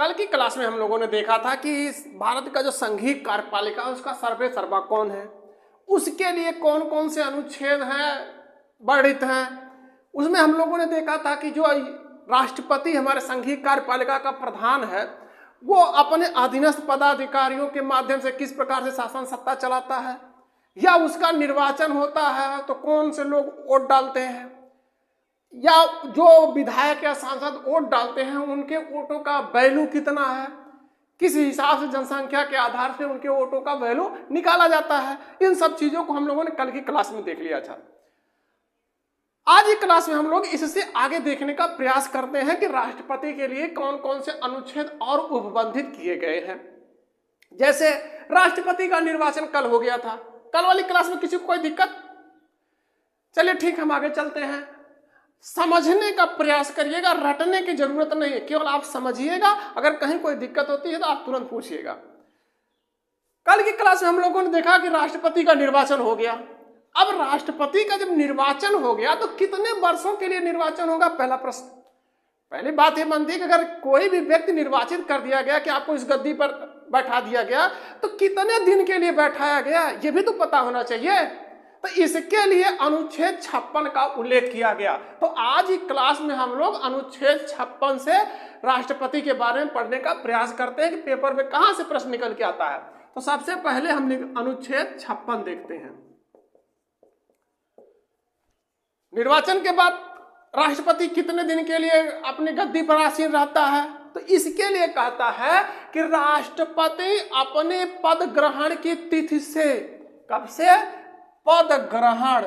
कल की क्लास में हम लोगों ने देखा था कि भारत का जो संघीय कार्यपालिका है उसका सर्वे सर्वा कौन है, उसके लिए कौन कौन से अनुच्छेद हैं वर्णित हैं। उसमें हम लोगों ने देखा था कि जो राष्ट्रपति हमारे संघीय कार्यपालिका का प्रधान है वो अपने अधीनस्थ पदाधिकारियों के माध्यम से किस प्रकार से शासन सत्ता चलाता है, या उसका निर्वाचन होता है तो कौन से लोग वोट डालते हैं, या जो विधायक या सांसद वोट डालते हैं उनके वोटों का वैल्यू कितना है, किस हिसाब से जनसंख्या के आधार से उनके वोटों का वैल्यू निकाला जाता है। इन सब चीजों को हम लोगों ने कल की क्लास में देख लिया था। आज की क्लास में हम लोग इससे आगे देखने का प्रयास करते हैं कि राष्ट्रपति के लिए कौन कौन से अनुच्छेद और उपबंधित किए गए हैं। जैसे राष्ट्रपति का निर्वाचन कल हो गया था, कल वाली क्लास में किसी को कोई दिक्कत? चलिए ठीक, हम आगे चलते हैं। समझने का प्रयास करिएगा, रटने की जरूरत नहीं है, केवल आप समझिएगा। अगर कहीं कोई दिक्कत होती है तो आप तुरंत पूछिएगा। कल की क्लास में हम लोगों ने देखा कि राष्ट्रपति का निर्वाचन हो गया। अब राष्ट्रपति का जब निर्वाचन हो गया तो कितने वर्षों के लिए निर्वाचन होगा? पहला प्रश्न। पहली बात यह बनती है कि अगर कोई भी व्यक्ति निर्वाचित कर दिया गया कि आपको इस गद्दी पर बैठा दिया गया तो कितने दिन के लिए बैठाया गया, यह भी तो पता होना चाहिए। तो इसके लिए अनुच्छेद 56 का उल्लेख किया गया। तो आज की क्लास में हम लोग अनुच्छेद 56 से राष्ट्रपति के बारे में पढ़ने का प्रयास करते हैं कि पेपर में कहां से प्रश्न निकल के आता है। तो सबसे पहले हम अनुच्छेद 56 देखते हैं। निर्वाचन के बाद राष्ट्रपति कितने दिन के लिए अपनी गद्दी पर आसीन रहता है? तो इसके लिए कहता है कि राष्ट्रपति अपने पद ग्रहण की तिथि से, कब से? पद ग्रहण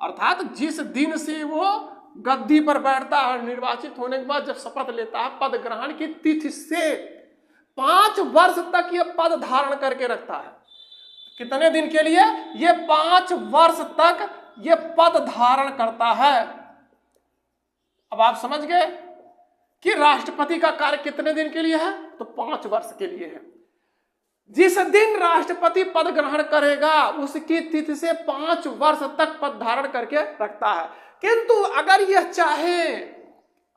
अर्थात जिस दिन से वो गद्दी पर बैठता है, निर्वाचित होने के बाद जब शपथ लेता है, पद ग्रहण की तिथि से 5 वर्ष तक ये पद धारण करके रखता है। कितने दिन के लिए? ये 5 वर्ष तक ये पद धारण करता है। अब आप समझ गए कि राष्ट्रपति का कार्य कितने दिन के लिए है? तो 5 वर्ष के लिए है। जिस दिन राष्ट्रपति पद ग्रहण करेगा उसकी तिथि से 5 वर्ष तक पद धारण करके रखता है। किंतु अगर यह चाहे,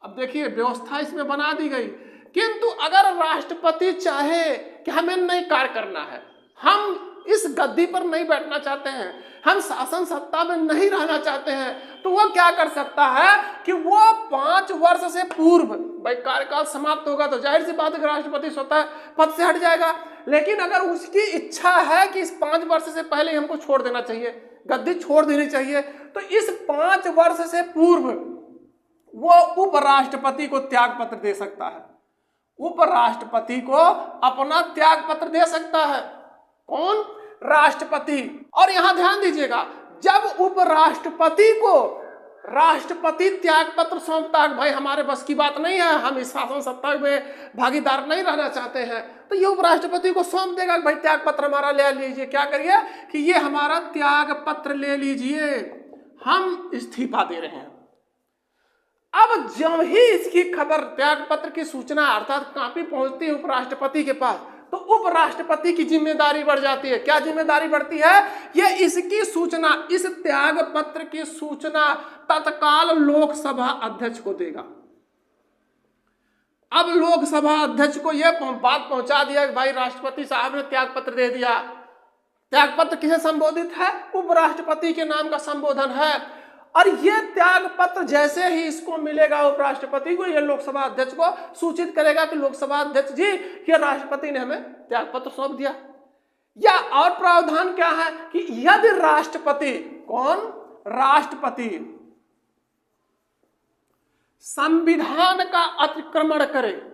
अब देखिए व्यवस्था इसमें बना दी गई, किंतु अगर राष्ट्रपति चाहे कि हमें नई कार्य करना है, हम इस गद्दी पर नहीं बैठना चाहते हैं, हम शासन सत्ता में नहीं रहना चाहते हैं, तो वह क्या कर सकता है कि वो 5 वर्ष से पूर्व, भाई कार्यकाल समाप्त होगा तो जाहिर सी बात है कि राष्ट्रपति स्वतः पद से हट जाएगा। लेकिन अगर उसकी इच्छा है कि इस 5 वर्ष से पहले हमको छोड़ देना चाहिए, गद्दी छोड़ देनी चाहिए, तो इस 5 वर्ष से पूर्व वो उपराष्ट्रपति को त्याग पत्र दे सकता है। उपराष्ट्रपति को अपना त्याग पत्र दे सकता है। कौन? राष्ट्रपति। और यहां ध्यान दीजिएगा, जब उपराष्ट्रपति को राष्ट्रपति त्याग पत्र सौंपता है, भाई हमारे बस की बात नहीं है, हम इस शासन सत्ता में भागीदार नहीं रहना चाहते हैं, तो ये उपराष्ट्रपति को सौंप देगा, भाई त्याग पत्र हमारा ले लीजिए। क्या करिए कि ये हमारा त्याग पत्र ले लीजिए, हम इस्तीफा दे रहे हैं। अब जब ही इसकी खबर, त्याग पत्र की सूचना अर्थात कॉपी पहुंचती है उपराष्ट्रपति के पास, तो उपराष्ट्रपति की जिम्मेदारी बढ़ जाती है। क्या जिम्मेदारी बढ़ती है? यह इसकी सूचना, इस त्याग पत्र की सूचना तत्काल लोकसभा अध्यक्ष को देगा। अब लोकसभा अध्यक्ष को यह बात पहुंचा दिया कि भाई राष्ट्रपति साहब ने त्याग पत्र दे दिया। त्याग पत्र किसे संबोधित है? उपराष्ट्रपति के नाम का संबोधन है। और यह त्याग पत्र जैसे ही इसको मिलेगा उपराष्ट्रपति को, यह लोकसभा अध्यक्ष को सूचित करेगा कि लोकसभा अध्यक्ष जी, ये राष्ट्रपति ने हमें त्याग पत्र सौंप दिया। या और प्रावधान क्या है कि यदि राष्ट्रपति, कौन? राष्ट्रपति संविधान का अतिक्रमण करे,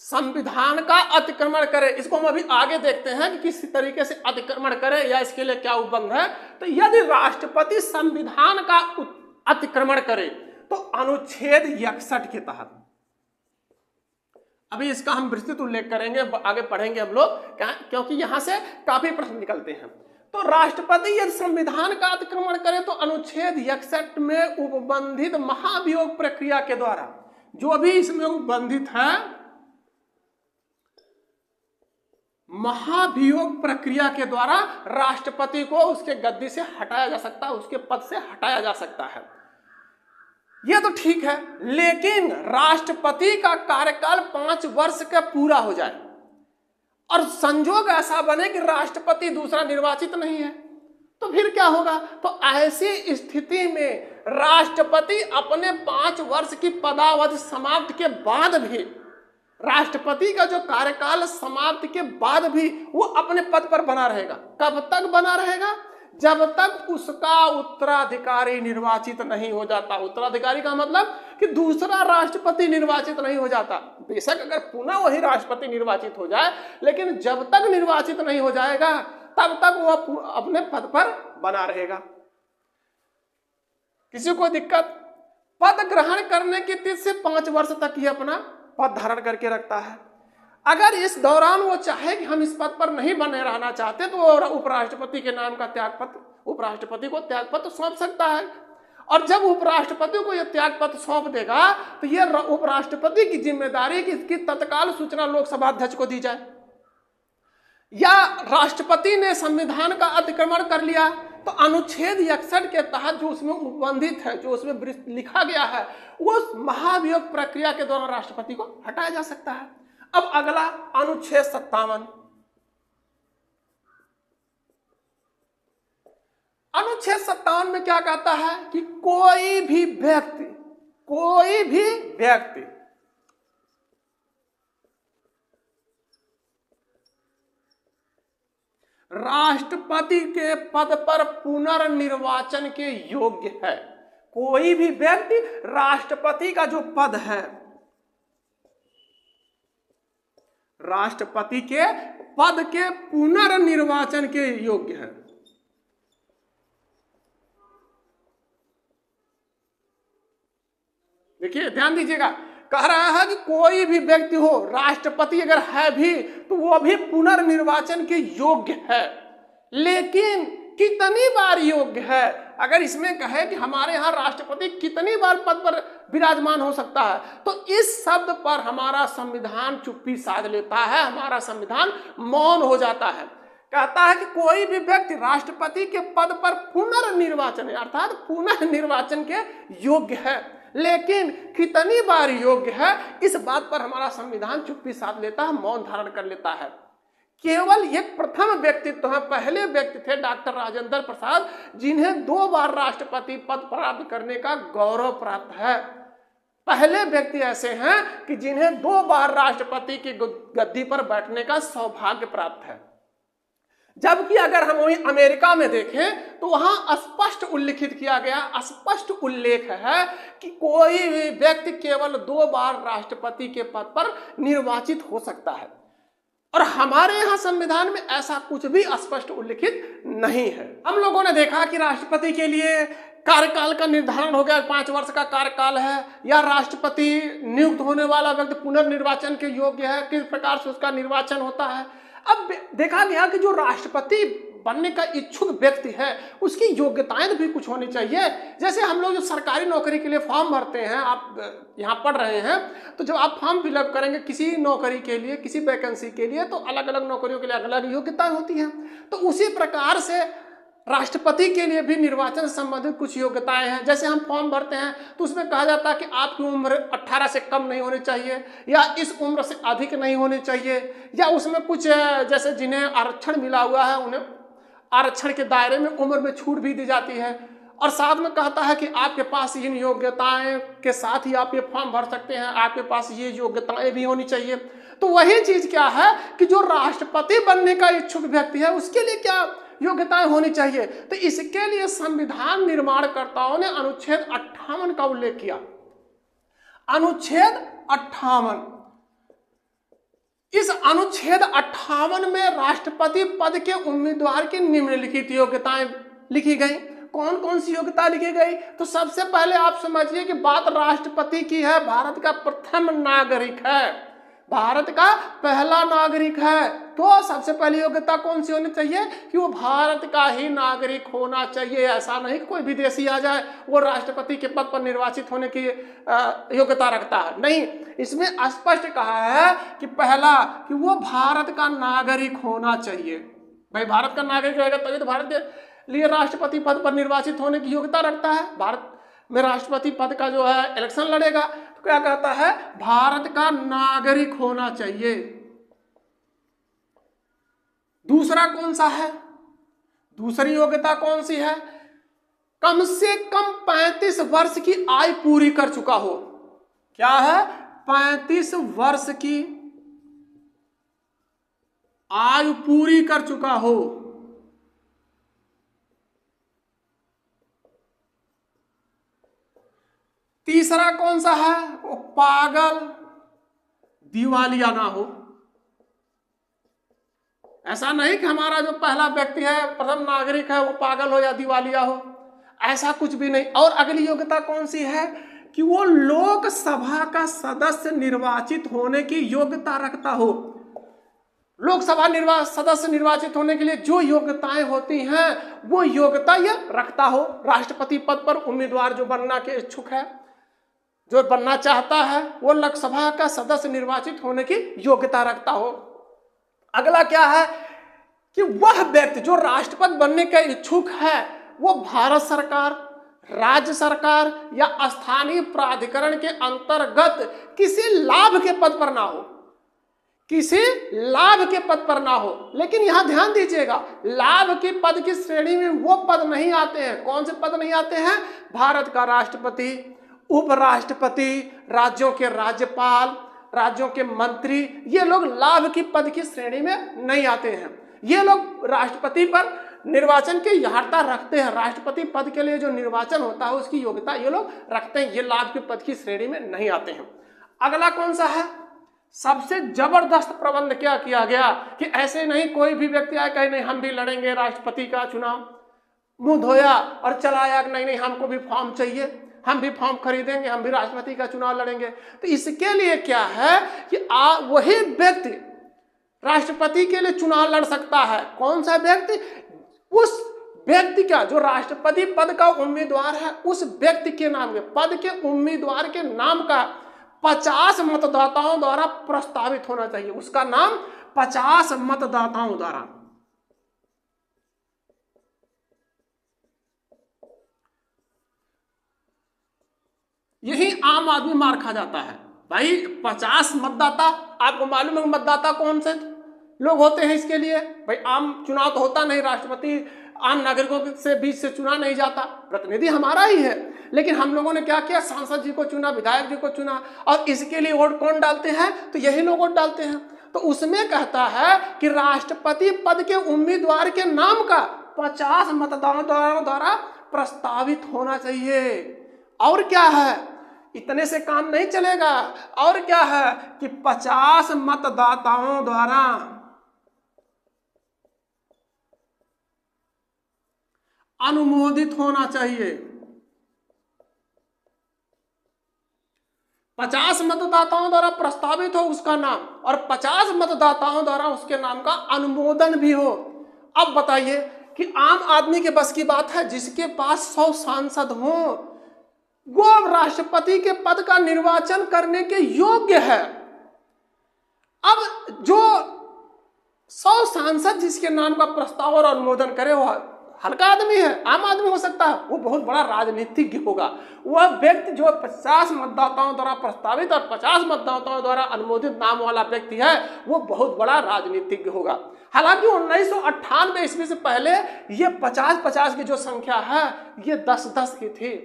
संविधान का अतिक्रमण करे, इसको हम अभी आगे देखते हैं कि किस तरीके से अतिक्रमण करे या इसके लिए क्या उपबंध है। तो यदि राष्ट्रपति संविधान का अतिक्रमण करे तो अनुच्छेद 61 के तहत, अभी इसका हम विस्तृत उल्लेख करेंगे, आगे पढ़ेंगे हम लोग, क्योंकि यहां से काफी प्रश्न निकलते हैं। तो राष्ट्रपति यदि संविधान का अतिक्रमण करे तो अनुच्छेद 61 में उपबंधित महाभियोग प्रक्रिया के द्वारा, जो भी इसमें उपबंधित है, महाभियोग प्रक्रिया के द्वारा राष्ट्रपति को उसके गद्दी से हटाया जा सकता है, उसके पद से हटाया जा सकता है। ये तो ठीक है, लेकिन राष्ट्रपति का कार्यकाल 5 वर्ष का पूरा हो जाए और संजोग ऐसा बने कि राष्ट्रपति दूसरा निर्वाचित नहीं है, तो फिर क्या होगा? तो ऐसी स्थिति में राष्ट्रपति अपने 5 वर्ष की पदावधि समाप्त के बाद भी, राष्ट्रपति का जो कार्यकाल समाप्ति के बाद भी वो अपने पद पर बना रहेगा। कब तक बना रहेगा? जब तक उसका उत्तराधिकारी निर्वाचित नहीं हो जाता। उत्तराधिकारी का मतलब कि दूसरा राष्ट्रपति निर्वाचित नहीं हो जाता। बेशक अगर पुनः वही राष्ट्रपति निर्वाचित हो जाए, लेकिन जब तक निर्वाचित नहीं हो जाएगा तब तक वो अपने पद पर बना रहेगा। किसी को दिक्कत? पद ग्रहण करने की तिथि से 5 वर्ष तक ही अपना पद धारण करके रखता है। अगर इस दौरान वो चाहे कि हम इस पद पर नहीं बने रहना चाहते, तो वो उपराष्ट्रपति के नाम का त्यागपत्र, उपराष्ट्रपति को त्यागपत्र सौंप सकता है। और जब उपराष्ट्रपति को यह त्यागपत्र सौंप देगा तो यह उपराष्ट्रपति की जिम्मेदारी कि इसकी तत्काल सूचना लोकसभा अध्यक्ष को दी जाए। या राष्ट्रपति ने संविधान का अतिक्रमण कर लिया तो अनुच्छेद 61 के तहत जो उसमें उपबंधित है, जो उसमें लिखा गया है, उस महाभियोग प्रक्रिया के दौरान राष्ट्रपति को हटाया जा सकता है। अब अगला अनुच्छेद 57। अनुच्छेद 57 में क्या कहता है कि कोई भी व्यक्ति राष्ट्रपति के पद पर पुनर्निर्वाचन के योग्य है। कोई भी व्यक्ति राष्ट्रपति का जो पद है, राष्ट्रपति के पद के पुनर्निर्वाचन के योग्य है। देखिए, ध्यान दीजिएगा, कह रहा है कि कोई भी व्यक्ति हो, राष्ट्रपति अगर है भी तो वो भी पुनर्निर्वाचन के योग्य है। लेकिन कितनी बार योग्य है? अगर इसमें कहे कि हमारे यहाँ राष्ट्रपति कितनी बार पद पर विराजमान हो सकता है, तो इस शब्द पर हमारा संविधान चुप्पी साध लेता है, हमारा संविधान मौन हो जाता है। कहता है कि कोई भी व्यक्ति राष्ट्रपति के पद पर पुनर्निर्वाचन अर्थात पुनः निर्वाचन के योग्य है। लेकिन कितनी बार योग्य है, इस बात पर हमारा संविधान चुप्पी साध लेता है, मौन धारण कर लेता है। केवल एक प्रथम व्यक्तित्व है, पहले व्यक्ति थे डॉक्टर राजेंद्र प्रसाद, जिन्हें 2 बार राष्ट्रपति पद प्राप्त करने का गौरव प्राप्त है। पहले व्यक्ति ऐसे हैं कि जिन्हें 2 बार राष्ट्रपति की गद्दी पर बैठने का सौभाग्य प्राप्त है। जबकि अगर हम वहीं अमेरिका में देखें तो वहां स्पष्ट उल्लिखित किया गया, स्पष्ट उल्लेख है कि कोई भी व्यक्ति केवल 2 बार राष्ट्रपति के पद पर निर्वाचित हो सकता है। और हमारे यहाँ संविधान में ऐसा कुछ भी स्पष्ट उल्लिखित नहीं है। हम लोगों ने देखा कि राष्ट्रपति के लिए कार्यकाल का निर्धारण हो गया, 5 वर्ष का कार्यकाल है, या राष्ट्रपति नियुक्त होने वाला व्यक्ति पुनर्निर्वाचन के योग्य है, किस प्रकार से उसका निर्वाचन होता है। अब देखा गया कि जो राष्ट्रपति बनने का इच्छुक व्यक्ति है उसकी योग्यताएं भी कुछ होनी चाहिए। जैसे हम लोग जो सरकारी नौकरी के लिए फॉर्म भरते हैं, आप यहाँ पढ़ रहे हैं, तो जब आप फॉर्म फिलअप करेंगे किसी नौकरी के लिए, किसी वैकेंसी के लिए, तो अलग अलग नौकरियों के लिए अलग अलग योग्यताएं होती हैं। तो उसी प्रकार से राष्ट्रपति के लिए भी निर्वाचन संबंधित कुछ योग्यताएं हैं। जैसे हम फॉर्म भरते हैं तो उसमें कहा जाता है कि आपकी उम्र 18 से कम नहीं होनी चाहिए, या इस उम्र से अधिक नहीं होनी चाहिए, या उसमें कुछ जैसे जिन्हें आरक्षण मिला हुआ है उन्हें आरक्षण के दायरे में उम्र में छूट भी दी जाती है। और साथ में कहता है कि आपके पास इन योग्यताएं के साथ ही आप ये फॉर्म भर सकते हैं, आपके पास ये योग्यताएं भी होनी चाहिए। तो वही चीज क्या है कि जो राष्ट्रपति बनने का इच्छुक व्यक्ति है उसके लिए क्या योग्यताएं होनी चाहिए। तो इसके लिए संविधान निर्माणकर्ताओं ने अनुच्छेद 58 का उल्लेख किया। अनुच्छेद 58, इस अनुच्छेद 58 में राष्ट्रपति पद के उम्मीदवार की निम्नलिखित योग्यताएं लिखी गई। कौन कौन सी योग्यता लिखी गई? तो सबसे पहले आप समझिए कि बात राष्ट्रपति की है, भारत का प्रथम नागरिक है, भारत का पहला नागरिक है। तो सबसे पहली योग्यता कौन सी होनी चाहिए कि वो भारत का ही नागरिक होना चाहिए। ऐसा नहीं कि कोई विदेशी आ जाए वो राष्ट्रपति के पद पर निर्वाचित होने की योग्यता रखता है, नहीं। इसमें स्पष्ट कहा है कि पहला कि वो भारत का नागरिक होना चाहिए। भाई भारत का नागरिक रहेगा तभी तो भारत के लिए राष्ट्रपति पद पर निर्वाचित होने की योग्यता रखता है। भारत में राष्ट्रपति पद का जो है इलेक्शन लड़ेगा, तो क्या कहता है, भारत का नागरिक होना चाहिए। दूसरा कौन सा है, दूसरी योग्यता कौन सी है, कम से कम 35 वर्ष की आयु पूरी कर चुका हो। क्या है, 35 वर्ष की आयु पूरी कर चुका हो। तीसरा कौन सा है, वो पागल दिवालिया ना हो। ऐसा नहीं कि हमारा जो पहला व्यक्ति है, प्रथम नागरिक है, वो पागल हो या दिवालिया हो, ऐसा कुछ भी नहीं। और अगली योग्यता कौन सी है कि वो लोकसभा का सदस्य निर्वाचित होने की योग्यता रखता हो। लोकसभा सदस्य निर्वाचित होने के लिए जो योग्यताएं होती हैं वो योग्यता ये रखता हो। राष्ट्रपति पद पर उम्मीदवार जो बनना के इच्छुक है, जो बनना चाहता है, वो लोकसभा का सदस्य निर्वाचित होने की योग्यता रखता हो। अगला क्या है कि वह व्यक्ति जो राष्ट्रपति बनने का इच्छुक है वो भारत सरकार, राज्य सरकार या स्थानीय प्राधिकरण के अंतर्गत किसी लाभ के पद पर ना हो, किसी लाभ के पद पर ना हो। लेकिन यहां ध्यान दीजिएगा, लाभ के पद की श्रेणी में वो पद नहीं आते हैं। कौन से पद नहीं आते हैं, भारत का राष्ट्रपति, उपराष्ट्रपति, राज्यों के राज्यपाल, राज्यों के मंत्री, ये लोग लाभ की पद की श्रेणी में नहीं आते हैं। ये लोग राष्ट्रपति पर निर्वाचन की अर्हता रखते हैं, राष्ट्रपति पद के लिए जो निर्वाचन होता है उसकी योग्यता ये लोग रखते हैं, ये लाभ के पद की श्रेणी में नहीं आते हैं। अगला कौन सा है, सबसे जबरदस्त प्रबंध क्या किया गया कि ऐसे नहीं कोई भी व्यक्ति आया कहे नहीं हम भी लड़ेंगे राष्ट्रपति का चुनाव, मुंह धोया और चला आया नहीं नहीं हमको भी फॉर्म चाहिए, हम भी फॉर्म खरीदेंगे, हम भी राष्ट्रपति का चुनाव लड़ेंगे। तो इसके लिए क्या है कि वही व्यक्ति राष्ट्रपति के लिए चुनाव लड़ सकता है। कौन सा व्यक्ति, उस व्यक्ति का जो राष्ट्रपति पद का उम्मीदवार है, उस व्यक्ति के नाम के पद के उम्मीदवार के नाम का 50 मतदाताओं द्वारा प्रस्तावित होना चाहिए। उसका नाम 50 मतदाताओं द्वारा। यही आम आदमी मार खा जाता है। भाई 50 मतदाता, आपको मालूम है मतदाता कौन से लोग होते हैं इसके लिए? भाई आम चुनाव तो होता नहीं, राष्ट्रपति आम नागरिकों से बीच से चुना नहीं जाता, प्रतिनिधि हमारा ही है। लेकिन हम लोगों ने क्या किया, सांसद जी को चुना, विधायक जी को चुना, और इसके लिए वोट कौन डालते हैं, तो यही लोग वोट डालते हैं। तो उसमें कहता है कि राष्ट्रपति पद के उम्मीदवार के नाम का 50 मतदाताओं द्वारा प्रस्तावित होना चाहिए। और क्या है, इतने से काम नहीं चलेगा, और क्या है कि 50 मतदाताओं द्वारा अनुमोदित होना चाहिए। 50 मतदाताओं द्वारा प्रस्तावित हो उसका नाम, और 50 मतदाताओं द्वारा उसके नाम का अनुमोदन भी हो। अब बताइए कि आम आदमी के बस की बात है, जिसके पास 100 सांसद हों वो राष्ट्रपति के पद का निर्वाचन करने के योग्य है। अब जो 100 सांसद जिसके नाम का प्रस्ताव और अनुमोदन करे वो हल्का आदमी है, आम आदमी हो सकता है, वो बहुत बड़ा राजनीतिज्ञ होगा। वह व्यक्ति जो 50 मतदाताओं द्वारा प्रस्तावित और 50 मतदाताओं द्वारा अनुमोदित नाम वाला व्यक्ति है, वो बहुत बड़ा राजनीतिज्ञ होगा। हालांकि 1998 ईस्वी से पहले ये 50-50 की जो संख्या है ये 10-10 की थी।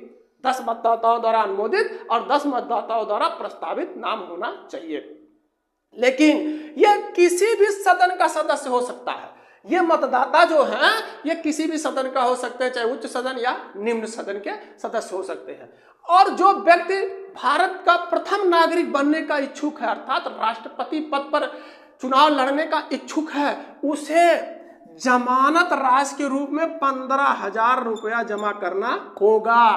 10 मतदाताओं द्वारा अनुमोदित और 10 मतदाताओं द्वारा प्रस्तावित नाम होना चाहिए। लेकिन यह किसी भी सदन का सदस्य हो सकता है। ये मतदाता जो हैं ये किसी भी सदन का हो सकते हैं, चाहे उच्च सदन या निम्न सदन के सदस्य हो सकते हैं। और जो व्यक्ति भारत का प्रथम नागरिक बनने का इच्छुक है, अर्थात राष्ट्रपति पद पर चुनाव लड़ने का इच्छुक है, उसे जमानत राशि के रूप में 15,000 रुपया जमा करना होगा।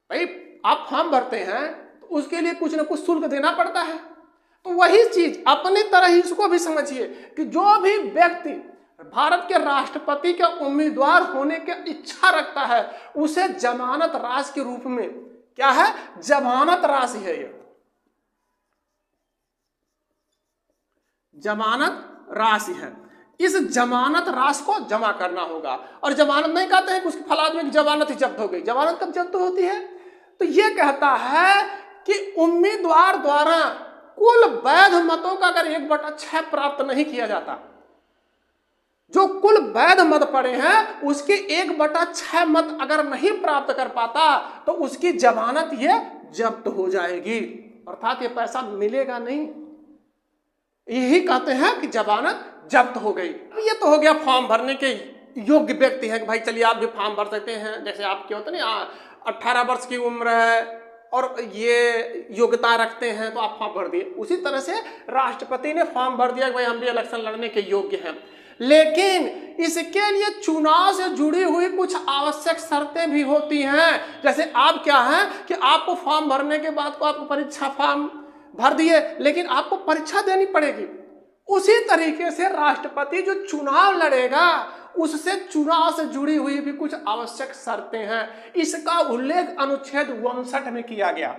भाई आप फॉर्म भरते हैं तो उसके लिए कुछ ना कुछ शुल्क देना पड़ता है। तो वही चीज अपनी तरह ही इसको भी समझिए कि जो भी व्यक्ति भारत के राष्ट्रपति का उम्मीदवार होने की इच्छा रखता है उसे जमानत राशि के रूप में, क्या है, जमानत राशि है, ये जमानत राशि है। इस जमानत राशि को जमा करना होगा। और जमानत नहीं कहते हैं कि उसके फलाद में जमानत ही जब्त हो गई, जमानत कब जब्त होती है? तो ये कहता है कि उम्मीदवार द्वारा कुल वैध मतों का अगर 1/6 प्राप्त नहीं किया जाता, जो कुल वैध मत पड़े हैं उसके 1/6 मत अगर नहीं प्राप्त कर पाता तो उसकी जमानत ये जब्त हो जाएगी, अर्थात ये पैसा मिलेगा नहीं। यही कहते हैं कि जमानत जब्त हो गई। ये तो हो गया फॉर्म भरने के योग्य व्यक्ति है कि भाई चलिए आप भी फॉर्म भर सकते हैं। जैसे आप क्या होता है ना, 18 वर्ष की उम्र है और ये योग्यता रखते हैं तो आप फॉर्म भर दिए। उसी तरह से राष्ट्रपति ने फॉर्म भर दिया कि भाई हम भी इलेक्शन लड़ने के योग्य हैं, लेकिन इसके लिए चुनाव से जुड़ी हुई कुछ आवश्यक शर्तें भी होती हैं। जैसे आप क्या है कि आपको फॉर्म भरने के बाद को आपको परीक्षा फॉर्म भर दिए, लेकिन आपको परीक्षा देनी पड़ेगी। उसी तरीके से राष्ट्रपति जो चुनाव लड़ेगा उससे चुनाव से जुड़ी हुई भी कुछ आवश्यक शर्तें हैं। इसका उल्लेख अनुच्छेद 59 में किया गया।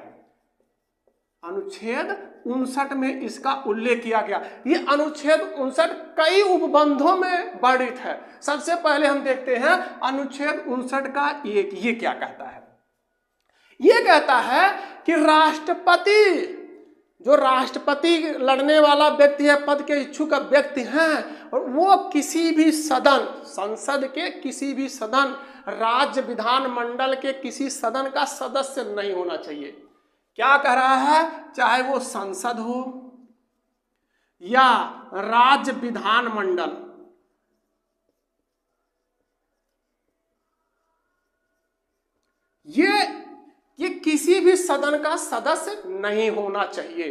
अनुच्छेद 59 में इसका उल्लेख किया गया। ये अनुच्छेद 59 कई उपबंधों में वर्णित है। सबसे पहले हम देखते हैं अनुच्छेद 59 का एक, ये क्या कहता है? ये कहता है कि राष्ट्रपति, जो राष्ट्रपति लड़ने वाला व्यक्ति है, पद के इच्छुक व्यक्ति हैं, और वो किसी भी सदन, संसद के किसी भी सदन, राज्य विधानमंडल के किसी सदन का सदस्य नहीं होना चाहिए। क्या कह रहा है? चाहे वो संसद हो या राज्य विधानमंडल, ये किसी भी सदन का सदस्य नहीं होना चाहिए।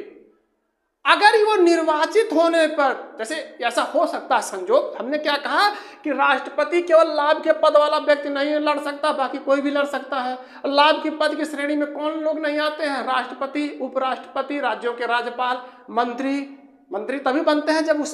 अगर वो निर्वाचित होने पर, जैसे ऐसा हो सकता है संजोग, हमने क्या कहा कि राष्ट्रपति केवल लाभ के पद वाला व्यक्ति नहीं लड़ सकता, बाकी कोई भी लड़ सकता है। लाभ के पद की श्रेणी में कौन लोग नहीं आते हैं? राष्ट्रपति, उपराष्ट्रपति, राज्यों के राज्यपाल, मंत्री तभी बनते हैं जब उस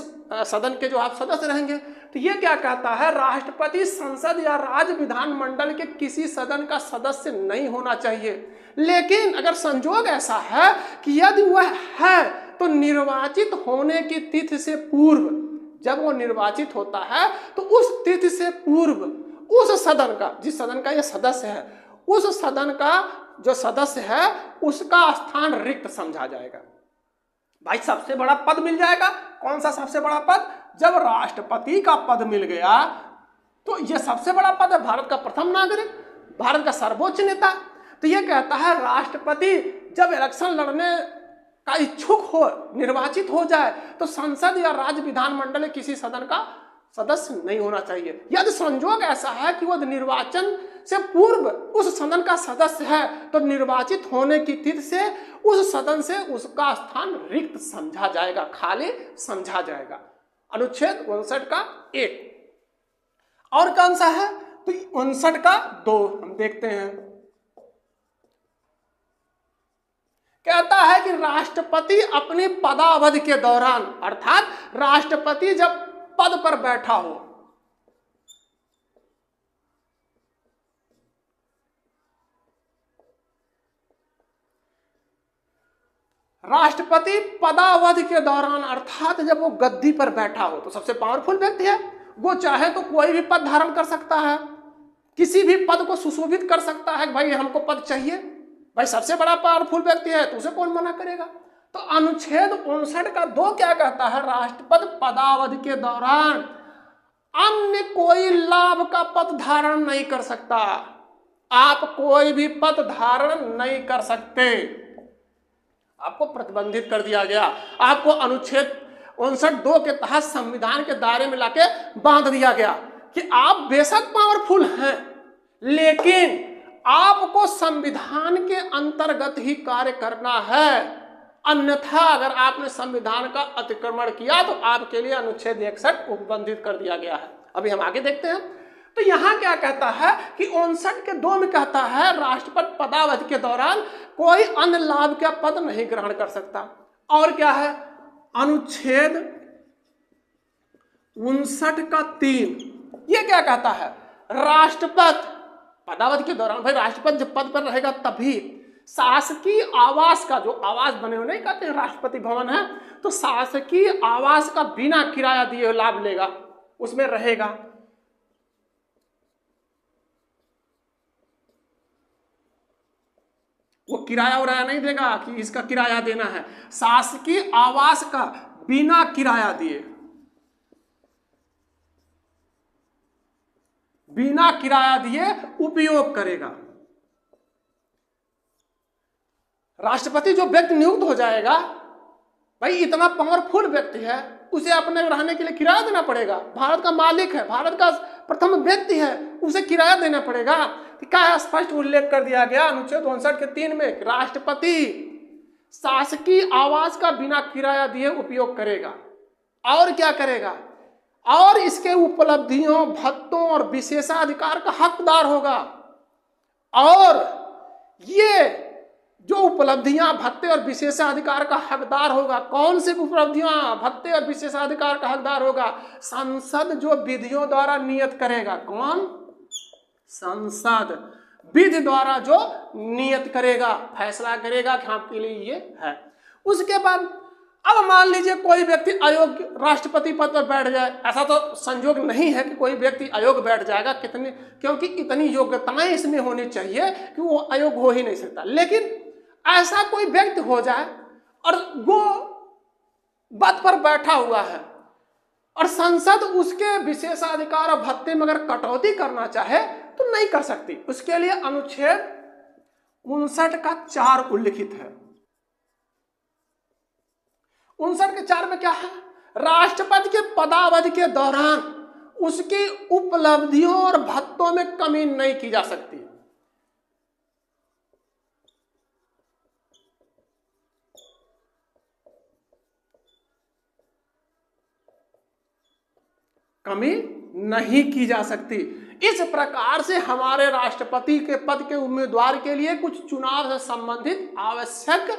सदन के जो आप सदस्य रहेंगे। तो ये क्या कहता है? राष्ट्रपति संसद या राज्य विधानमंडल के किसी सदन का सदस्य नहीं होना चाहिए। लेकिन अगर संजोग ऐसा है कि यदि वह है तो निर्वाचित होने की तिथि से पूर्व, जब वो निर्वाचित होता है तो उस तिथि से पूर्व उस सदन का, जिस सदन का ये सदस्य है, उस सदन का जो सदस्य है उसका स्थान रिक्त समझा जाएगा। भाई सबसे बड़ा पद मिल जाएगा। कौन सा सबसे बड़ा पद? जब राष्ट्रपति का पद मिल गया तो यह सबसे बड़ा पद है, भारत का प्रथम नागरिक, भारत का सर्वोच्च नेता। तो यह कहता है राष्ट्रपति जब इलेक्शन लड़ने का इच्छुक हो, निर्वाचित हो जाए, तो संसद या राज्य विधानमंडल किसी सदन का सदस्य नहीं होना चाहिए। यदि संजोग ऐसा है कि वह निर्वाचन से पूर्व उस सदन का सदस्य है तो निर्वाचित होने की तिथि से उस सदन से उसका स्थान रिक्त समझा जाएगा, खाली समझा जाएगा। अनुच्छेद 59 का 1। और कौन सा है? तो 59 का 2 हम देखते हैं। कहता है कि राष्ट्रपति अपनी पदावधि के दौरान, अर्थात राष्ट्रपति जब पद पर बैठा हो, राष्ट्रपति पदावधि के दौरान, अर्थात जब वो गद्दी पर बैठा हो, तो सबसे पावरफुल व्यक्ति है, वो चाहे तो कोई भी पद धारण कर सकता है, किसी भी पद को सुशोभित कर सकता है। भाई हमको पद चाहिए, भाई सबसे बड़ा पावरफुल व्यक्ति है तो उसे कौन मना करेगा? तो अनुच्छेद 59 का 2 क्या कहता है? राष्ट्रपति पदावधि के दौरान अन्य कोई लाभ का पद धारण नहीं कर सकता। आप कोई भी पद धारण नहीं कर सकते, आपको प्रतिबंधित कर दिया गया। आपको अनुच्छेद 59(2) के तहत संविधान के दायरे में लाके बांध दिया गया कि आप बेशक पावरफुल हैं, लेकिन आपको संविधान के अंतर्गत ही कार्य करना है, अन्यथा अगर आपने संविधान का अतिक्रमण किया तो आपके लिए अनुच्छेद 61 उपबंधित कर दिया गया है। अभी हम आगे देखते हैं। तो यहां क्या कहता है कि 59 के 2 में कहता है राष्ट्रपति पदावधि के दौरान कोई अन्य लाभ का पद नहीं ग्रहण कर सकता। और क्या है? अनुच्छेद 59 का 3 ये क्या कहता है? राष्ट्रपति पदावधि के दौरान, भाई राष्ट्रपति जब पद पर रहेगा तभी शासकीय आवास का, जो आवास बने हुए नहीं कहते राष्ट्रपति भवन है, तो शासकीय आवास का बिना किराया दिए लाभ लेगा। उसमें रहेगा। वो किराया उराया नहीं देगा कि इसका किराया देना है। शासकीय आवास का बिना किराया दिए, बिना किराया दिए उपयोग करेगा। राष्ट्रपति जो व्यक्ति नियुक्त हो जाएगा, भाई इतना पावरफुल व्यक्ति है, उसे अपने रहने के लिए किराया देना पड़ेगा। भारत का मालिक है, भारत का प्रथम व्यक्ति है, उसे किराया देना पड़ेगा। क्या स्पष्ट उल्लेख कर दिया गया अनुच्छेद 59 के 3 में, राष्ट्रपति शासकीय आवास का बिना किराया दिए उपयोग करेगा। और क्या करेगा? और इसके उपलब्धियों, भत्तों और विशेषाधिकार का हकदार होगा। और ये जो उपलब्धियां, भत्ते और विशेषाधिकार का हकदार होगा, कौन सी उपलब्धियां, भत्ते और विशेषाधिकार का हकदार होगा? संसद जो विधियों द्वारा नियत करेगा। कौन? संसद विधि द्वारा जो नियत करेगा, फैसला करेगा कि आपके लिए ये है। उसके बाद अब मान लीजिए कोई व्यक्ति अयोग्य राष्ट्रपति पद पर बैठ जाए। ऐसा तो संयोग नहीं है कि कोई व्यक्ति अयोग्य बैठ जाएगा, क्योंकि इतनी योग्यताएं इसमें होनी चाहिए कि वो अयोग्य हो ही नहीं सकता। लेकिन ऐसा कोई व्यक्ति हो जाए और वो पद पर बैठा हुआ है और संसद उसके विशेषाधिकार और भत्ते में अगर कटौती करना चाहे तो नहीं कर सकती। उसके लिए अनुच्छेद 59 का 4 उल्लिखित है। 59 के 4 में क्या है? राष्ट्रपति के पदावधि के दौरान उसकी उपलब्धियों और भत्तों में कमी नहीं की जा सकती। कमी नहीं की जा सकती। इस प्रकार से हमारे राष्ट्रपति के पद के उम्मीदवार के लिए कुछ चुनाव से संबंधित आवश्यक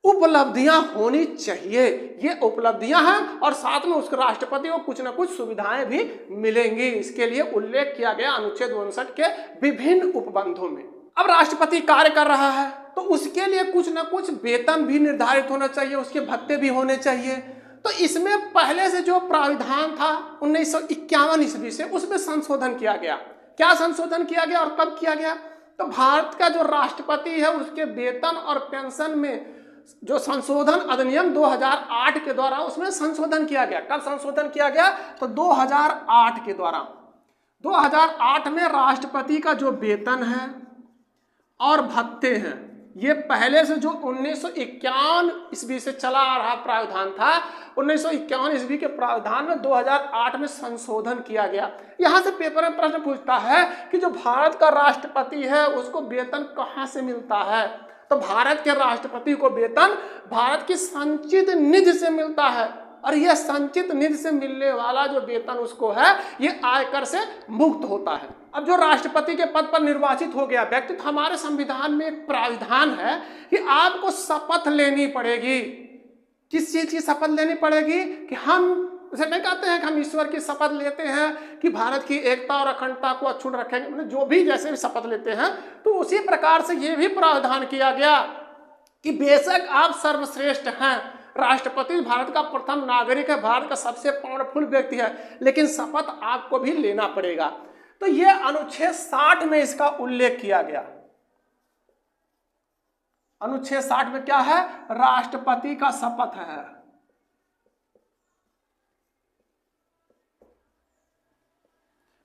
उपलब्धियां होनी चाहिए। ये उपलब्धियां हैं और साथ में उसके राष्ट्रपति को कुछ न कुछ सुविधाएं भी मिलेंगी। इसके लिए उल्लेख किया गया अनुच्छेद 59 के विभिन्न उपबंधों में। अब राष्ट्रपति कार्य कर रहा है तो उसके लिए कुछ न कुछ वेतन भी निर्धारित होना चाहिए, उसके भत्ते भी होने चाहिए। तो इसमें पहले से जो प्राविधान था 1951 ईस्वी से, उसमें संशोधन किया गया। क्या संशोधन किया गया और कब किया गया? तो भारत का जो राष्ट्रपति है उसके वेतन और पेंशन में जो संशोधन अधिनियम 2008 के द्वारा उसमें संशोधन किया गया। कब संशोधन किया गया? तो 2008 के द्वारा। 2008 में राष्ट्रपति का जो वेतन है और भत्ते हैं, ये पहले से जो 1951 ईस्वी से चला आ रहा प्रावधान था, 1951 ईस्वी के प्रावधान में 2008 में संशोधन किया गया। यहां से पेपर में प्रश्न पूछता है कि जो भारत का राष्ट्रपति है उसको वेतन कहां से मिलता है? तो भारत के राष्ट्रपति को वेतन भारत की संचित निधि से मिलता है। और यह संचित निधि से मिलने वाला जो वेतन उसको है, ये आयकर से मुक्त होता है। अब जो राष्ट्रपति के पद पर निर्वाचित हो गया व्यक्ति, तो हमारे संविधान में एक प्राविधान है कि आपको शपथ लेनी पड़ेगी। किस चीज की शपथ लेनी पड़ेगी? कि हम उसे नहीं कहते हैं कि हम ईश्वर की शपथ लेते हैं कि भारत की एकता और अखंडता को अक्षुण्ण रखेंगे, मतलब जो भी जैसे भी शपथ लेते हैं, तो उसी प्रकार से ये भी प्रावधान किया गया कि बेशक आप सर्वश्रेष्ठ हैं, राष्ट्रपति भारत का प्रथम नागरिक है, भारत का सबसे पावरफुल व्यक्ति है, लेकिन शपथ आपको भी लेना पड़ेगा। तो यह अनुच्छेद 60 में इसका उल्लेख किया गया। अनुच्छेद 60 में क्या है? राष्ट्रपति का शपथ है।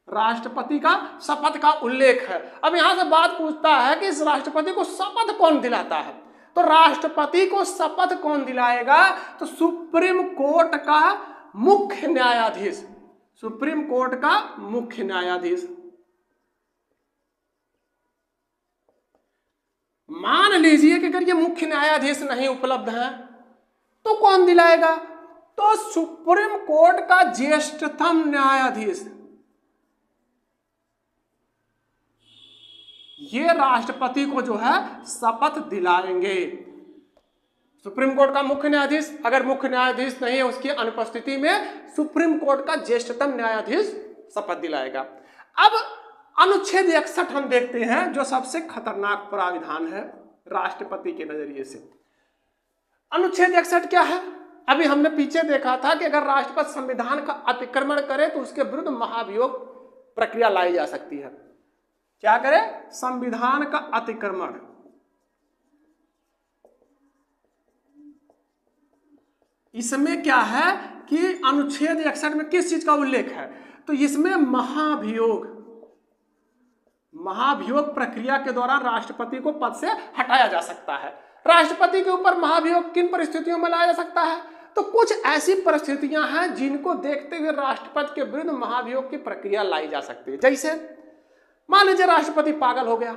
राष्ट्रपति का शपथ का उल्लेख है। अब यहां से बात पूछता है कि इस राष्ट्रपति को शपथ कौन दिलाता है? तो राष्ट्रपति को शपथ कौन दिलाएगा? तो सुप्रीम कोर्ट का मुख्य न्यायाधीश, सुप्रीम कोर्ट का मुख्य न्यायाधीश। मान लीजिए कि अगर ये मुख्य न्यायाधीश नहीं उपलब्ध है तो कौन दिलाएगा? तो सुप्रीम कोर्ट का ज्येष्ठतम न्यायाधीश, ये राष्ट्रपति को जो है शपथ दिलाएंगे। सुप्रीम कोर्ट का मुख्य न्यायाधीश, अगर मुख्य न्यायाधीश नहीं है उसकी अनुपस्थिति में सुप्रीम कोर्ट का ज्येष्ठतम न्यायाधीश शपथ दिलाएगा। अब अनुच्छेद 61 हम देखते हैं, जो सबसे खतरनाक प्राविधान है राष्ट्रपति के नजरिए से। अनुच्छेद 61 क्या है? अभी हमने पीछे देखा था कि अगर राष्ट्रपति संविधान का अतिक्रमण करे तो उसके विरुद्ध महाभियोग प्रक्रिया लाई जा सकती है। क्या करे? संविधान का अतिक्रमण। इसमें क्या है कि अनुच्छेद 61 में किस चीज का उल्लेख है? तो इसमें महाभियोग प्रक्रिया के दौरान राष्ट्रपति को पद से हटाया जा सकता है। राष्ट्रपति के ऊपर महाभियोग किन परिस्थितियों में लाया जा सकता है? तो कुछ ऐसी परिस्थितियां हैं जिनको देखते हुए राष्ट्रपति के विरुद्ध महाभियोग की प्रक्रिया लाई जा सकती है। जैसे मान लीजिए राष्ट्रपति पागल हो गया,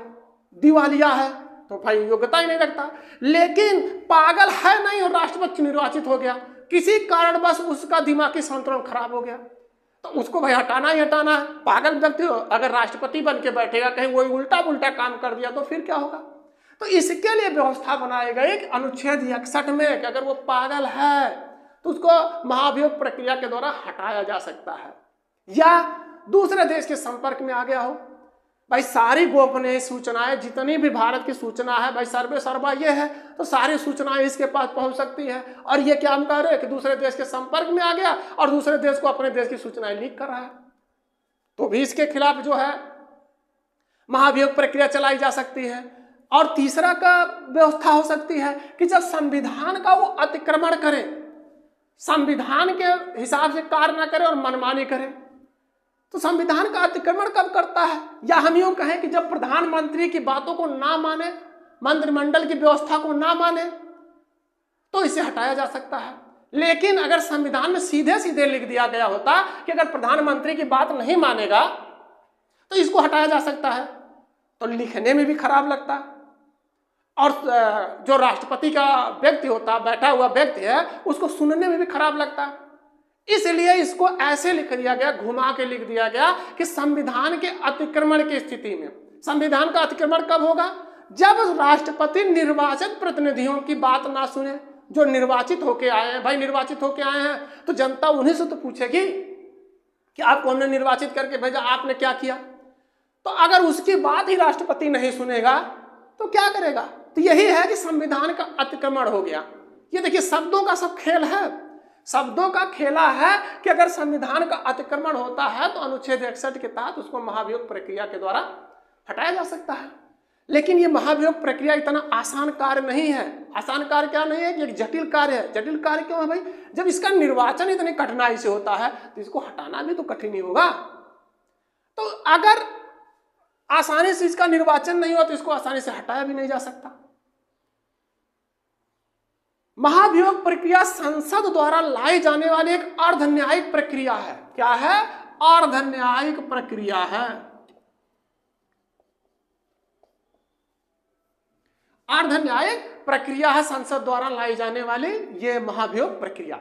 दिवालिया है, तो भाई योग्यता ही नहीं रखता, लेकिन पागल है नहीं और राष्ट्रपति निर्वाचित हो गया, किसी कारणवश उसका दिमागी संतुलन खराब हो गया, तो उसको भाई हटाना ही हटाना है। पागल व्यक्ति अगर राष्ट्रपति बन के बैठेगा, कहीं वही उल्टा पुल्टा काम कर दिया तो फिर क्या होगा? तो इसके लिए व्यवस्था बनाई गई कि अनुच्छेद 61 में कि अगर वो पागल है तो उसको महाभियोग प्रक्रिया के द्वारा हटाया जा सकता है। या दूसरे देश के संपर्क में आ गया हो, भाई सारी गोपनीय सूचनाएं, जितनी भी भारत की सूचना है, भाई सर्वे सर्वा ये है, तो सारी सूचनाएं इसके पास पहुंच सकती है। और ये क्या हम कह रहे हैं कि दूसरे देश के संपर्क में आ गया और दूसरे देश को अपने देश की सूचनाएं लीक कर रहा है, तो भी इसके खिलाफ जो है महाभियोग प्रक्रिया चलाई जा सकती है। और तीसरा का व्यवस्था हो सकती है कि जब संविधान का वो अतिक्रमण करे, संविधान के हिसाब से कार्य न करे और मनमानी करे, तो संविधान का अतिक्रमण कब करता है? या हम यूं कहें कि जब प्रधानमंत्री की बातों को ना माने, मंत्रिमंडल की व्यवस्था को ना माने, तो इसे हटाया जा सकता है। लेकिन अगर संविधान में सीधे सीधे लिख दिया गया होता कि अगर प्रधानमंत्री की बात नहीं मानेगा तो इसको हटाया जा सकता है, तो लिखने में भी खराब लगता है और जो राष्ट्रपति का व्यक्ति होता, बैठा हुआ व्यक्ति है, उसको सुनने में भी खराब लगता है। इसलिए इसको ऐसे लिख दिया गया, घुमा के लिख दिया गया कि संविधान के अतिक्रमण की स्थिति में, संविधान का अतिक्रमण कब होगा? जब राष्ट्रपति निर्वाचित प्रतिनिधियों की बात ना सुने, जो निर्वाचित होके आए हैं। भाई निर्वाचित होके आए हैं तो जनता उन्हीं से तो पूछेगी कि आपको हमने निर्वाचित करके भेजा, आपने क्या किया? तो अगर उसकी बात ही राष्ट्रपति नहीं सुनेगा तो क्या करेगा? तो यही है कि संविधान का अतिक्रमण हो गया। ये देखिए शब्दों का सब खेल है, शब्दों का खेला है कि अगर संविधान का अतिक्रमण होता है तो अनुच्छेद 61 के तहत उसको महाभियोग प्रक्रिया के द्वारा हटाया जा सकता है। लेकिन ये महाभियोग प्रक्रिया इतना आसान कार्य नहीं है। आसान कार्य क्या नहीं है कि एक जटिल कार्य है। जटिल कार्य क्यों है भाई? जब इसका निर्वाचन इतनी कठिनाई से होता है तो इसको हटाना भी तो कठिन ही होगा। तो अगर आसानी से इसका निर्वाचन नहीं हुआ तो इसको आसानी से हटाया भी नहीं जा सकता। महाभियोग प्रक्रिया संसद द्वारा लाई जाने वाली एक अर्ध न्यायिक प्रक्रिया है। क्या है? अर्ध न्यायिक प्रक्रिया है। अर्ध न्यायिक प्रक्रिया है संसद द्वारा लाई जाने वाली ये महाभियोग प्रक्रिया।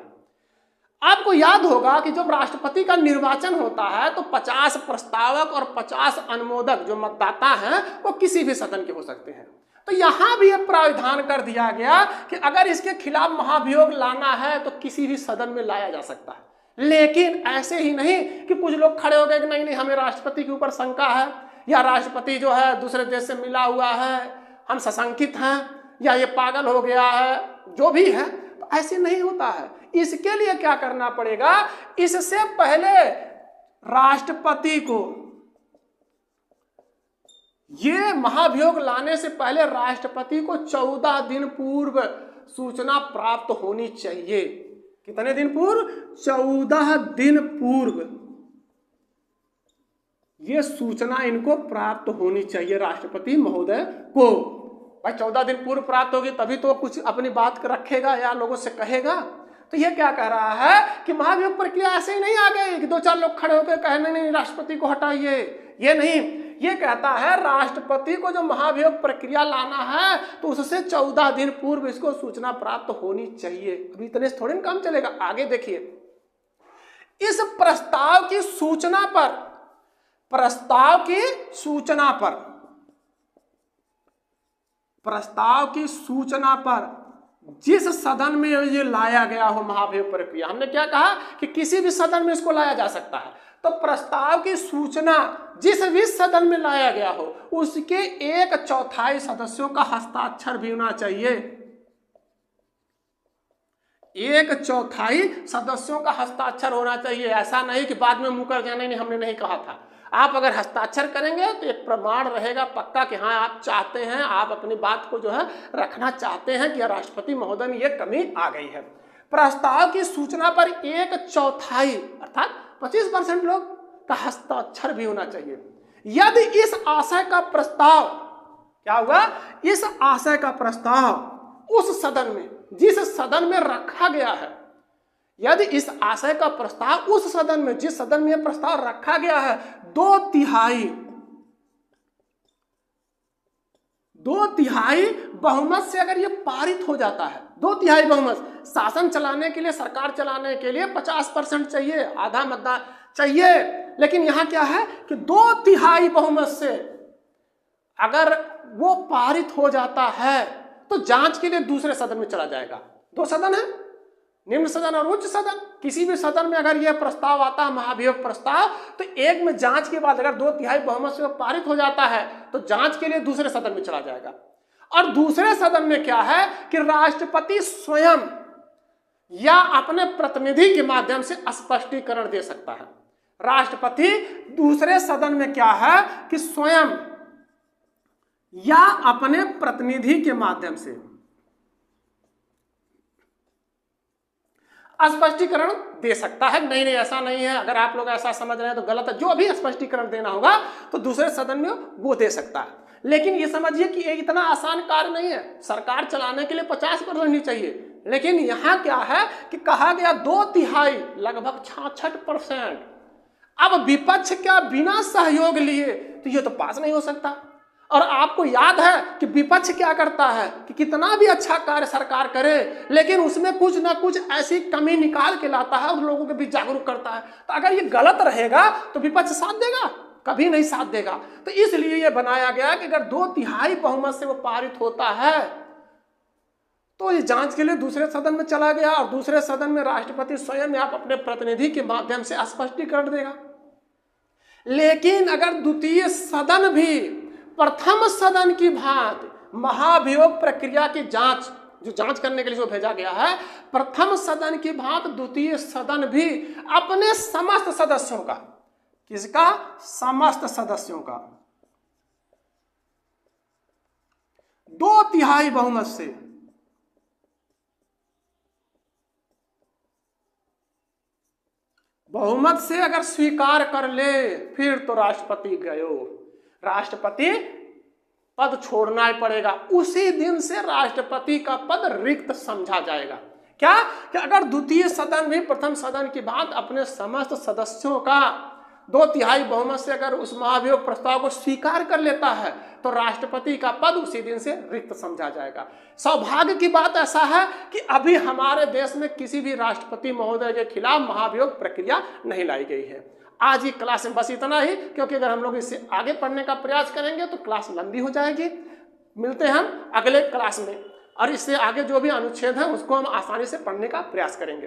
आपको याद होगा कि जब राष्ट्रपति का निर्वाचन होता है तो 50 प्रस्तावक और 50 अनुमोदक जो मतदाता हैं वो किसी भी सदन के हो सकते हैं। तो यहां भी यह प्रावधान कर दिया गया कि अगर इसके खिलाफ महाभियोग लाना है तो किसी भी सदन में लाया जा सकता है। लेकिन ऐसे ही नहीं कि कुछ लोग खड़े हो गए कि नहीं नहीं हमें राष्ट्रपति के ऊपर शंका है, या राष्ट्रपति जो है दूसरे देश से मिला हुआ है, हम सशंकित हैं, या ये पागल हो गया है, जो भी है। तो ऐसे नहीं होता है। इसके लिए क्या करना पड़ेगा? इससे पहले राष्ट्रपति को, ये महाभियोग लाने से पहले राष्ट्रपति को 14 दिन पूर्व सूचना प्राप्त होनी चाहिए। कितने दिन पूर्व? 14 दिन पूर्व ये सूचना इनको प्राप्त होनी चाहिए राष्ट्रपति महोदय को। भाई 14 दिन पूर्व प्राप्त होगी तभी तो कुछ अपनी बात रखेगा या लोगों से कहेगा। तो ये क्या कह रहा है कि महाभियोग प्रक्रिया ऐसे ही नहीं आ गई कि 2-4 लोग खड़े होकर कहने नहीं राष्ट्रपति को हटाइए, ये नहीं। ये कहता है राष्ट्रपति को जो महाभियोग प्रक्रिया लाना है तो उससे 14 दिन पूर्व इसको सूचना प्राप्त होनी चाहिए। अभी इतने से थोड़ी काम चलेगा, आगे देखिए। इस प्रस्ताव की सूचना पर, प्रस्ताव की सूचना पर, प्रस्ताव की सूचना पर जिस सदन में ये लाया गया हो महाभियोग प्रक्रिया, हमने क्या कहा कि किसी भी सदन में इसको लाया जा सकता है। तो प्रस्ताव की सूचना जिस भी सदन में लाया गया हो उसके 1/4 सदस्यों का हस्ताक्षर भी होना चाहिए। 1/4 सदस्यों का हस्ताक्षर होना चाहिए। ऐसा नहीं कि बाद में मुकर जाने नहीं, हमने नहीं कहा था। आप अगर हस्ताक्षर करेंगे तो एक प्रमाण रहेगा पक्का कि हाँ आप चाहते हैं, आप अपनी बात को जो है रखना चाहते हैं कि राष्ट्रपति महोदय में ये कमी आ गई है। प्रस्ताव की सूचना पर 1/4 अर्थात 25% लोग का हस्ताक्षर भी होना चाहिए। यदि इस आशय का प्रस्ताव, क्या होगा, इस आशय का प्रस्ताव उस सदन में, जिस सदन में रखा गया है, यदि इस आशय का प्रस्ताव उस सदन में, जिस सदन में यह प्रस्ताव रखा गया है, 2/3 बहुमत से अगर ये पारित हो जाता है, 2/3 बहुमत, शासन चलाने के लिए, सरकार चलाने के लिए 50% चाहिए, आधा मतदान चाहिए, लेकिन यहां क्या है कि 2/3 बहुमत से अगर वो पारित हो जाता है तो जांच के लिए दूसरे सदन में चला जाएगा। 2 सदन है, निम्न सदन और उच्च सदन। किसी भी सदन में अगर यह प्रस्ताव आता है, महाभियोग प्रस्ताव, तो एक में जांच के बाद अगर 2/3 बहुमत से पारित हो जाता है तो जांच के लिए दूसरे सदन में चला जाएगा। और दूसरे सदन में क्या है कि राष्ट्रपति स्वयं या अपने प्रतिनिधि के माध्यम से स्पष्टीकरण दे सकता है। राष्ट्रपति दूसरे सदन में क्या है कि स्वयं या अपने प्रतिनिधि के माध्यम से स्पष्टीकरण दे सकता है। नहीं नहीं ऐसा नहीं है, अगर आप लोग ऐसा समझ रहे हैं तो गलत है। जो भी स्पष्टीकरण देना होगा तो दूसरे सदन में वो दे सकता है। लेकिन ये समझिए कि ये इतना आसान कार्य नहीं है। सरकार चलाने के लिए 50% नहीं चाहिए, लेकिन यहां क्या है कि कहा गया 2/3 लगभग 66%। अब विपक्ष क्या बिना सहयोग लिए तो ये तो पास नहीं हो सकता। और आपको याद है कि विपक्ष क्या करता है कि कितना भी अच्छा कार्य सरकार करे, लेकिन उसमें कुछ ना कुछ ऐसी कमी निकाल के लाता है और लोगों के बीच जागरूक करता है। तो अगर ये गलत रहेगा तो विपक्ष साथ देगा? कभी नहीं साथ देगा। तो इसलिए ये बनाया गया कि अगर 2/3 बहुमत से वो पारित होता है तो ये जांच के लिए दूसरे सदन में चला गया, और दूसरे सदन में राष्ट्रपति स्वयं आप अपने प्रतिनिधि के माध्यम से स्पष्टीकरण देगा। लेकिन अगर द्वितीय सदन भी प्रथम सदन की भांति महाभियोग प्रक्रिया की जांच, जो जांच करने के लिए जो भेजा गया है, प्रथम सदन की भांति द्वितीय सदन भी अपने समस्त सदस्यों का, किसका, समस्त सदस्यों का 2/3 बहुमत से अगर स्वीकार कर ले, फिर तो राष्ट्रपति गयो, राष्ट्रपति पद छोड़ना ही पड़ेगा। उसी दिन से राष्ट्रपति का पद रिक्त समझा जाएगा। क्या कि अगर द्वितीय सदन भी प्रथम सदन की बात अपने समस्त सदस्यों का 2/3 बहुमत से अगर उस महाभियोग प्रस्ताव को स्वीकार कर लेता है तो राष्ट्रपति का पद उसी दिन से रिक्त समझा जाएगा। सौभाग्य की बात ऐसा है कि अभी हमारे देश में किसी भी राष्ट्रपति महोदय के खिलाफ महाभियोग प्रक्रिया नहीं लाई गई है। आज की क्लास में बस इतना ही, क्योंकि अगर हम लोग इससे आगे पढ़ने का प्रयास करेंगे तो क्लास लंबी हो जाएगी। मिलते हैं हम अगले क्लास में, और इससे आगे जो भी अनुच्छेद है उसको हम आसानी से पढ़ने का प्रयास करेंगे।